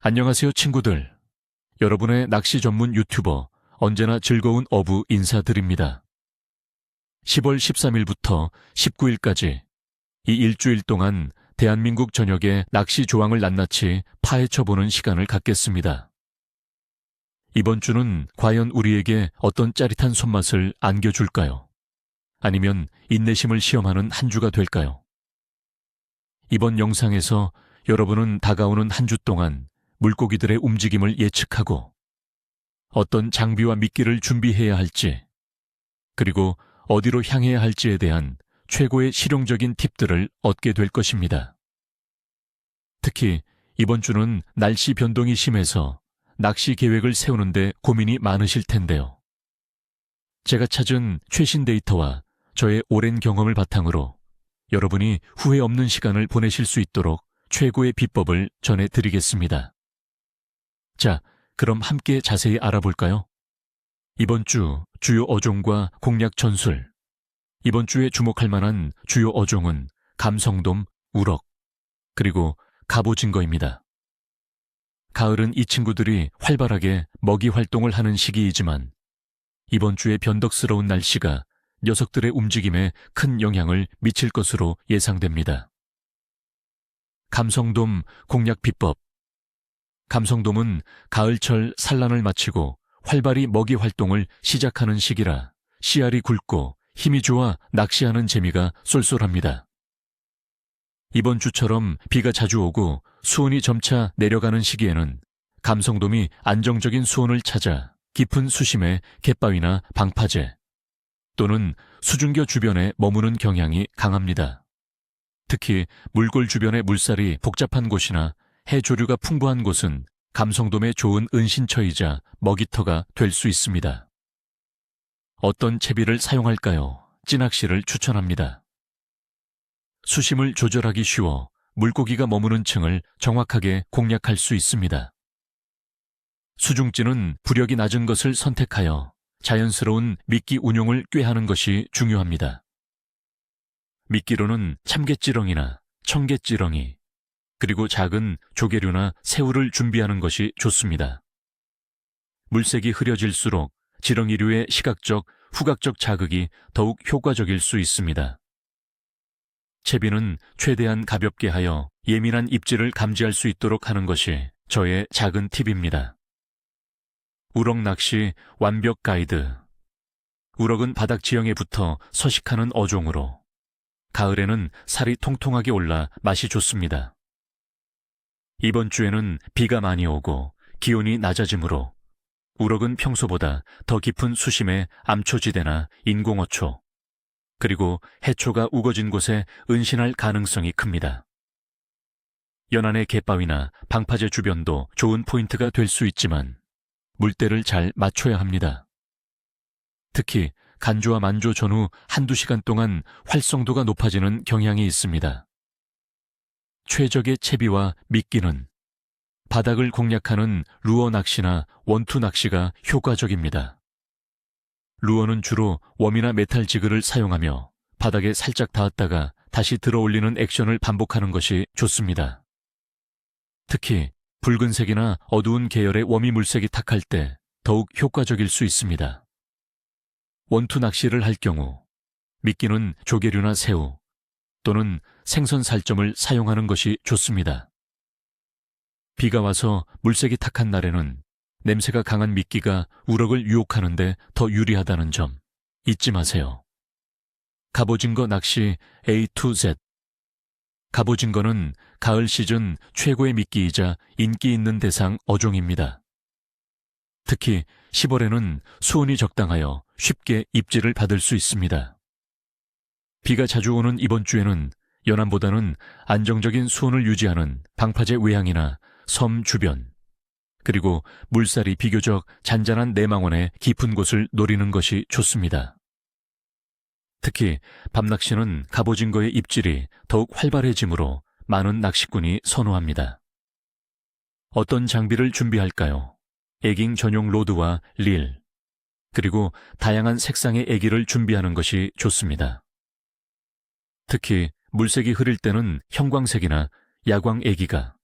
안녕하세요, 친구들. 여러분의 낚시 전문 유튜버 언제나 즐거운 어부 인사드립니다. 10월 13일부터 19일까지 이 일주일 동안 대한민국 전역에 낚시 조항을 낱낱이 파헤쳐보는 시간을 갖겠습니다. 이번 주는 과연 우리에게 어떤 짜릿한 손맛을 안겨줄까요? 아니면 인내심을 시험하는 한 주가 될까요? 이번 영상에서 여러분은 다가오는 한 주 동안 물고기들의 움직임을 예측하고 어떤 장비와 미끼를 준비해야 할지, 그리고 어디로 향해야 할지에 대한 최고의 실용적인 팁들을 얻게 될 것입니다. 특히 이번 주는 날씨 변동이 심해서 낚시 계획을 세우는데 고민이 많으실 텐데요. 제가 찾은 최신 데이터와 저의 오랜 경험을 바탕으로 여러분이 후회 없는 시간을 보내실 수 있도록 최고의 비법을 전해드리겠습니다. 자, 그럼 함께 자세히 알아볼까요? 이번 주 주요 어종과 공략 전술. 이번 주에 주목할 만한 주요 어종은 감성돔, 우럭, 그리고 갑오징어입니다. 가을은 이 친구들이 활발하게 먹이 활동을 하는 시기이지만 이번 주의 변덕스러운 날씨가 녀석들의 움직임에 큰 영향을 미칠 것으로 예상됩니다. 감성돔 공략 비법. 감성돔은 가을철 산란을 마치고 활발히 먹이 활동을 시작하는 시기라 씨알이 굵고 힘이 좋아 낚시하는 재미가 쏠쏠합니다. 이번 주처럼 비가 자주 오고 수온이 점차 내려가는 시기에는 감성돔이 안정적인 수온을 찾아 깊은 수심의 갯바위나 방파제 또는 수중교 주변에 머무는 경향이 강합니다. 특히 물골 주변의 물살이 복잡한 곳이나 해조류가 풍부한 곳은 감성돔의 좋은 은신처이자 먹이터가 될 수 있습니다. 어떤 채비를 사용할까요? 찌낚시를 추천합니다. 수심을 조절하기 쉬워 물고기가 머무는 층을 정확하게 공략할 수 있습니다. 수중찌는 부력이 낮은 것을 선택하여 자연스러운 미끼 운용을 꾀하는 것이 중요합니다. 미끼로는 참깨찌렁이나 청깨찌렁이, 그리고 작은 조개류나 새우를 준비하는 것이 좋습니다. 물색이 흐려질수록 지렁이류의 시각적, 후각적 자극이 더욱 효과적일 수 있습니다. 채비는 최대한 가볍게 하여 예민한 입질을 감지할 수 있도록 하는 것이 저의 작은 팁입니다. 우럭 낚시 완벽 가이드. 우럭은 바닥 지형에 붙어 서식하는 어종으로 가을에는 살이 통통하게 올라 맛이 좋습니다. 이번 주에는 비가 많이 오고 기온이 낮아지므로 우럭은 평소보다 더 깊은 수심의 암초지대나 인공어초, 그리고 해초가 우거진 곳에 은신할 가능성이 큽니다. 연안의 갯바위나 방파제 주변도 좋은 포인트가 될 수 있지만 물때를 잘 맞춰야 합니다. 특히 간조와 만조 전후 한두 시간 동안 활성도가 높아지는 경향이 있습니다. 최적의 채비와 미끼는 바닥을 공략하는 루어 낚시나 원투 낚시가 효과적입니다. 루어는 주로 웜이나 메탈 지그를 사용하며 바닥에 살짝 닿았다가 다시 들어올리는 액션을 반복하는 것이 좋습니다. 특히 붉은색이나 어두운 계열의 웜이 물색이 탁할 때 더욱 효과적일 수 있습니다. 원투 낚시를 할 경우 미끼는 조개류나 새우 또는 생선 살점을 사용하는 것이 좋습니다. 비가 와서 물색이 탁한 날에는 냄새가 강한 미끼가 우럭을 유혹하는데 더 유리하다는 점 잊지 마세요. 갑오징어 낚시 A to Z. 갑오징어는 가을 시즌 최고의 미끼이자 인기 있는 대상 어종입니다. 특히 10월에는 수온이 적당하여 쉽게 입질을 받을 수 있습니다. 비가 자주 오는 이번 주에는 연안보다는 안정적인 수온을 유지하는 방파제 외항이나 섬 주변, 그리고 물살이 비교적 잔잔한 내망원의 깊은 곳을 노리는 것이 좋습니다. 특히 밤낚시는 갑오징어의 입질이 더욱 활발해지므로 많은 낚시꾼이 선호합니다. 어떤 장비를 준비할까요? 애깅 전용 로드와 릴, 그리고 다양한 색상의 애기를 준비하는 것이 좋습니다. 특히 물색이 흐릴 때는 형광색이나 야광 애기가,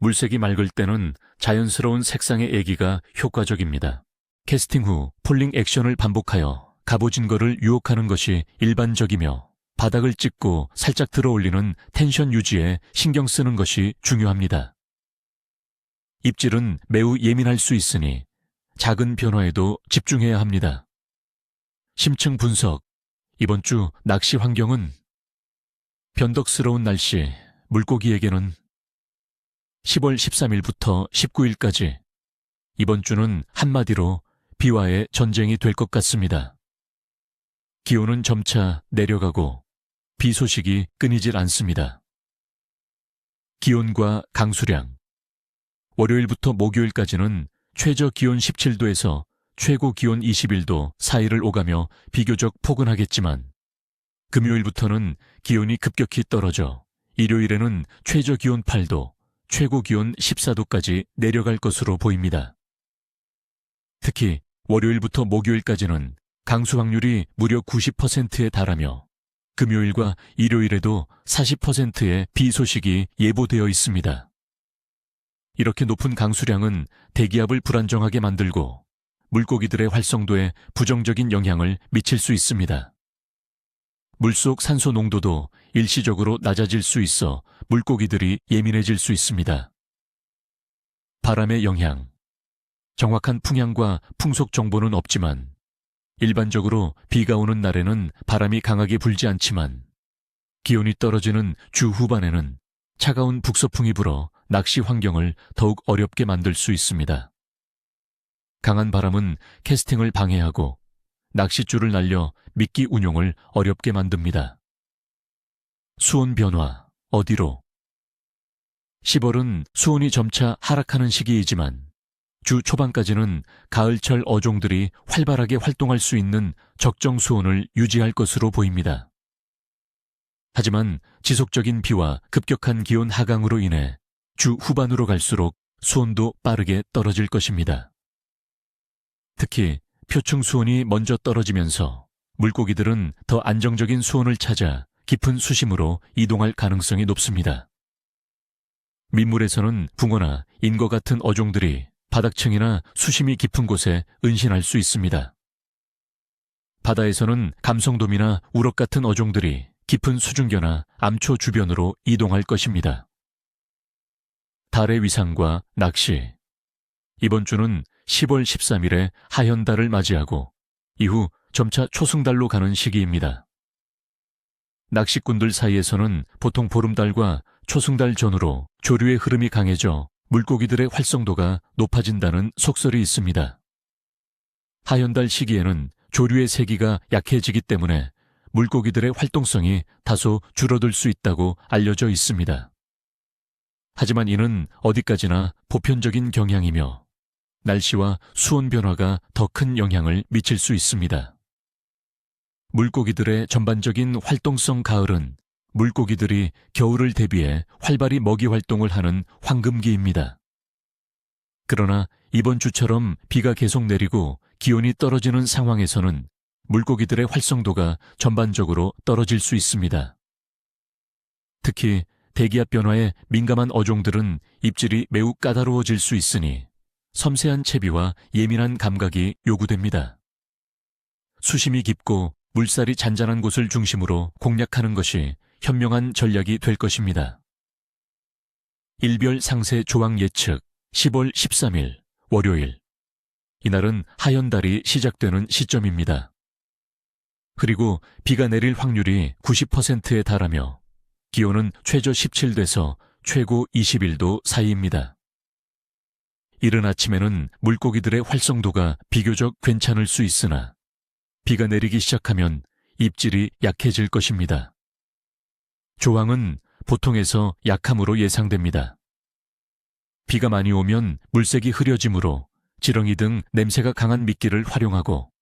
물색이 맑을 때는 자연스러운 색상의 애기가 효과적입니다. 캐스팅 후 폴링 액션을 반복하여 갑오진 거를 유혹하는 것이 일반적이며 바닥을 찍고 살짝 들어올리는 텐션 유지에 신경 쓰는 것이 중요합니다. 입질은 매우 예민할 수 있으니 작은 변화에도 집중해야 합니다. 심층 분석. 이번 주 낚시 환경은 변덕스러운 날씨, 물고기에게는 10월 13일부터 19일까지 이번 주는 한마디로 비와의 전쟁이 될 것 같습니다. 기온은 점차 내려가고 비 소식이 끊이질 않습니다. 기온과 강수량. 월요일부터 목요일까지는 최저 기온 17도에서 최고 기온 21도 사이를 오가며 비교적 포근하겠지만 금요일부터는 기온이 급격히 떨어져 일요일에는 최저 기온 8도, 최고 기온 14도까지 내려갈 것으로 보입니다. 특히 월요일부터 목요일까지는 강수 확률이 무려 90%에 달하며 금요일과 일요일에도 40%의 비 소식이 예보되어 있습니다. 이렇게 높은 강수량은 대기압을 불안정하게 만들고 물고기들의 활성도에 부정적인 영향을 미칠 수 있습니다. 물속 산소 농도도 일시적으로 낮아질 수 있어 물고기들이 예민해질 수 있습니다. 바람의 영향. 정확한 풍향과 풍속 정보는 없지만 일반적으로 비가 오는 날에는 바람이 강하게 불지 않지만 기온이 떨어지는 주 후반에는 차가운 북서풍이 불어 낚시 환경을 더욱 어렵게 만들 수 있습니다. 강한 바람은 캐스팅을 방해하고 낚싯줄을 날려 미끼 운용을 어렵게 만듭니다. 수온 변화, 어디로? 10월은 수온이 점차 하락하는 시기이지만 주 초반까지는 가을철 어종들이 활발하게 활동할 수 있는 적정 수온을 유지할 것으로 보입니다. 하지만 지속적인 비와 급격한 기온 하강으로 인해 주 후반으로 갈수록 수온도 빠르게 떨어질 것입니다. 특히 표층 수온이 먼저 떨어지면서 물고기들은 더 안정적인 수온을 찾아 깊은 수심으로 이동할 가능성이 높습니다. 민물에서는 붕어나 인거 같은 어종들이 바닥층이나 수심이 깊은 곳에 은신할 수 있습니다. 바다에서는 감성돔이나 우럭 같은 어종들이 깊은 수중겨나 암초 주변으로 이동할 것입니다. 달의 위상과 낚시. 이번 주는 10월 13일에 하현달을 맞이하고 이후 점차 초승달로 가는 시기입니다. 낚시꾼들 사이에서는 보통 보름달과 초승달 전후로 조류의 흐름이 강해져 물고기들의 활성도가 높아진다는 속설이 있습니다. 하현달 시기에는 조류의 세기가 약해지기 때문에 물고기들의 활동성이 다소 줄어들 수 있다고 알려져 있습니다. 하지만 이는 어디까지나 보편적인 경향이며 날씨와 수온 변화가 더 큰 영향을 미칠 수 있습니다. 물고기들의 전반적인 활동성 가을은 물고기들이 겨울을 대비해 활발히 먹이 활동을 하는 황금기입니다. 그러나 이번 주처럼 비가 계속 내리고 기온이 떨어지는 상황에서는 물고기들의 활성도가 전반적으로 떨어질 수 있습니다. 특히 대기압 변화에 민감한 어종들은 입질이 매우 까다로워질 수 있으니 섬세한 채비와 예민한 감각이 요구됩니다. 수심이 깊고 물살이 잔잔한 곳을 중심으로 공략하는 것이 현명한 전략이 될 것입니다. 일별 상세 조항 예측 10월 13일 월요일. 이날은 하현달이 시작되는 시점입니다. 그리고 비가 내릴 확률이 90%에 달하며 기온은 최저 17도에서 최고 21도 사이입니다. 이른 아침에는 물고기들의 활성도가 비교적 괜찮을 수 있으나 비가 내리기 시작하면 입질이 약해질 것입니다. 조항은 보통에서 약함으로 예상됩니다. 비가 많이 오면 물색이 흐려지므로 지렁이 등 냄새가 강한 미끼를 활용하고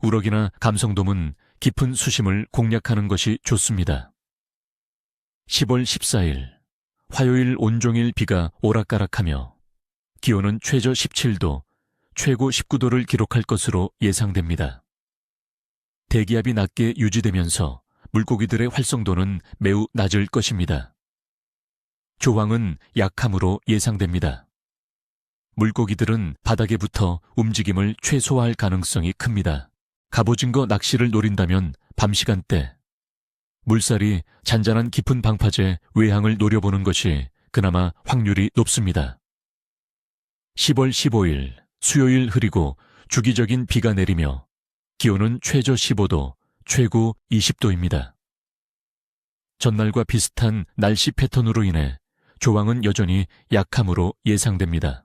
우럭이나 감성돔은 깊은 수심을 공략하는 것이 좋습니다. 10월 14일 화요일 온종일 비가 오락가락하며 기온은 최저 17도, 최고 19도를 기록할 것으로 예상됩니다. 대기압이 낮게 유지되면서 물고기들의 활성도는 매우 낮을 것입니다. 조항은 약함으로 예상됩니다. 물고기들은 바닥에 붙어 움직임을 최소화할 가능성이 큽니다. 갑오징어 낚시를 노린다면 밤 시간대, 물살이 잔잔한 깊은 방파제 외항을 노려보는 것이 그나마 확률이 높습니다. 10월 15일 수요일 흐리고 주기적인 비가 내리며 기온은 최저 15도, 최고 20도입니다. 전날과 비슷한 날씨 패턴으로 인해 조항은 여전히 약함으로 예상됩니다.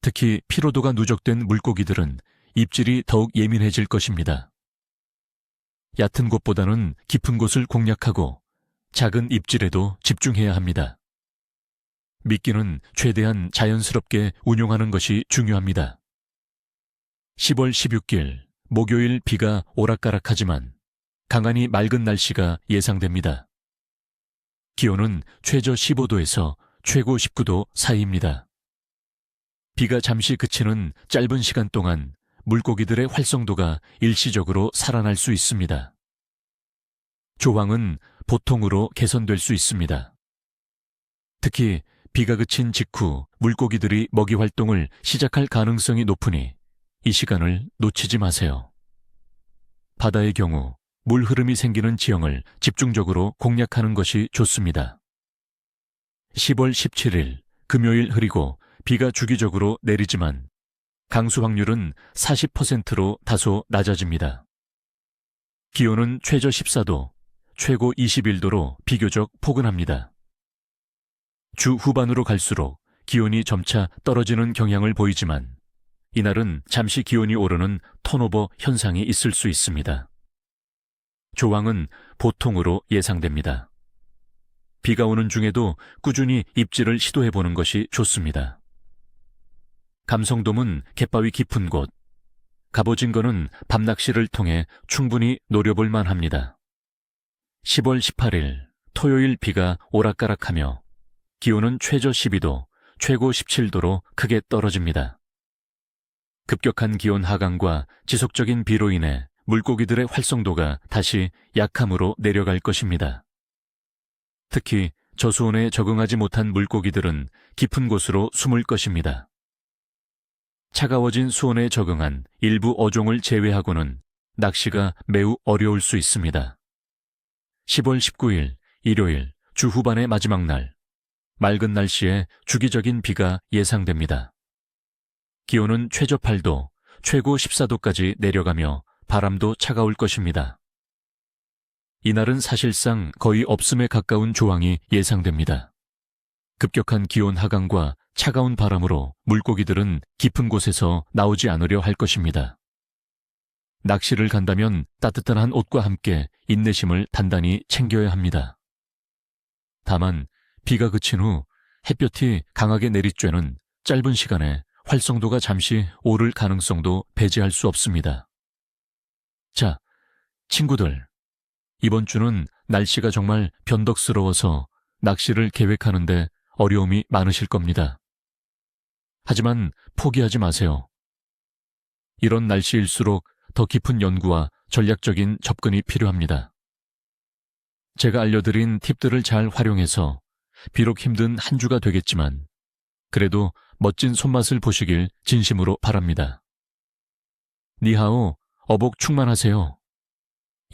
특히 피로도가 누적된 물고기들은 입질이 더욱 예민해질 것입니다. 얕은 곳보다는 깊은 곳을 공략하고 작은 입질에도 집중해야 합니다. 미끼는 최대한 자연스럽게 운용하는 것이 중요합니다. 10월 16일 목요일 비가 오락가락하지만 강하니 맑은 날씨가 예상됩니다. 기온은 최저 15도에서 최고 19도 사이입니다. 비가 잠시 그치는 짧은 시간 동안 물고기들의 활성도가 일시적으로 살아날 수 있습니다. 조항은 보통으로 개선될 수 있습니다. 특히 비가 그친 직후 물고기들이 먹이 활동을 시작할 가능성이 높으니 이 시간을 놓치지 마세요. 바다의 경우 물 흐름이 생기는 지형을 집중적으로 공략하는 것이 좋습니다. 10월 17일 금요일 흐리고 비가 주기적으로 내리지만 강수 확률은 40%로 다소 낮아집니다. 기온은 최저 14도, 최고 21도로 비교적 포근합니다. 주 후반으로 갈수록 기온이 점차 떨어지는 경향을 보이지만 이날은 잠시 기온이 오르는 턴오버 현상이 있을 수 있습니다. 조항은 보통으로 예상됩니다. 비가 오는 중에도 꾸준히 입질을 시도해보는 것이 좋습니다. 감성돔은 갯바위 깊은 곳, 갑오징어는 밤낚시를 통해 충분히 노려볼 만합니다. 10월 18일 토요일 비가 오락가락하며 기온은 최저 12도, 최고 17도로 크게 떨어집니다. 급격한 기온 하강과 지속적인 비로 인해 물고기들의 활성도가 다시 약함으로 내려갈 것입니다. 특히 저수온에 적응하지 못한 물고기들은 깊은 곳으로 숨을 것입니다. 차가워진 수온에 적응한 일부 어종을 제외하고는 낚시가 매우 어려울 수 있습니다. 10월 19일 일요일 주 후반의 마지막 날, 맑은 날씨에 주기적인 비가 예상됩니다. 기온은 최저 8도, 최고 14도까지 내려가며 바람도 차가울 것입니다. 이날은 사실상 거의 없음에 가까운 조항이 예상됩니다. 급격한 기온 하강과 차가운 바람으로 물고기들은 깊은 곳에서 나오지 않으려 할 것입니다. 낚시를 간다면 따뜻한 한 옷과 함께 인내심을 단단히 챙겨야 합니다. 다만 비가 그친 후 햇볕이 강하게 내리쬐는 짧은 시간에 활성도가 잠시 오를 가능성도 배제할 수 없습니다. 자, 친구들, 이번 주는 날씨가 정말 변덕스러워서 낚시를 계획하는데 어려움이 많으실 겁니다. 하지만 포기하지 마세요. 이런 날씨일수록 더 깊은 연구와 전략적인 접근이 필요합니다. 제가 알려드린 팁들을 잘 활용해서 비록 힘든 한 주가 되겠지만 그래도 멋진 손맛을 보시길 진심으로 바랍니다. 니하오, 어복 충만하세요.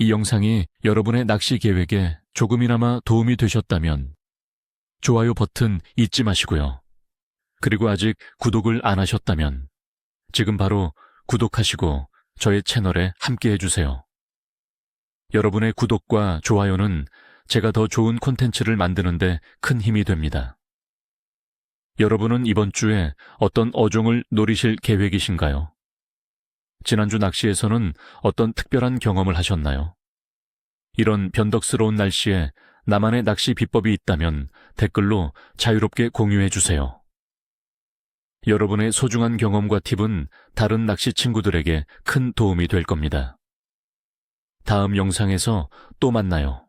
이 영상이 여러분의 낚시 계획에 조금이나마 도움이 되셨다면 좋아요 버튼 잊지 마시고요. 그리고 아직 구독을 안 하셨다면 지금 바로 구독하시고 저의 채널에 함께 해주세요. 여러분의 구독과 좋아요는 제가 더 좋은 콘텐츠를 만드는데 큰 힘이 됩니다. 여러분은 이번 주에 어떤 어종을 노리실 계획이신가요? 지난주 낚시에서는 어떤 특별한 경험을 하셨나요? 이런 변덕스러운 날씨에 나만의 낚시 비법이 있다면 댓글로 자유롭게 공유해 주세요. 여러분의 소중한 경험과 팁은 다른 낚시 친구들에게 큰 도움이 될 겁니다. 다음 영상에서 또 만나요.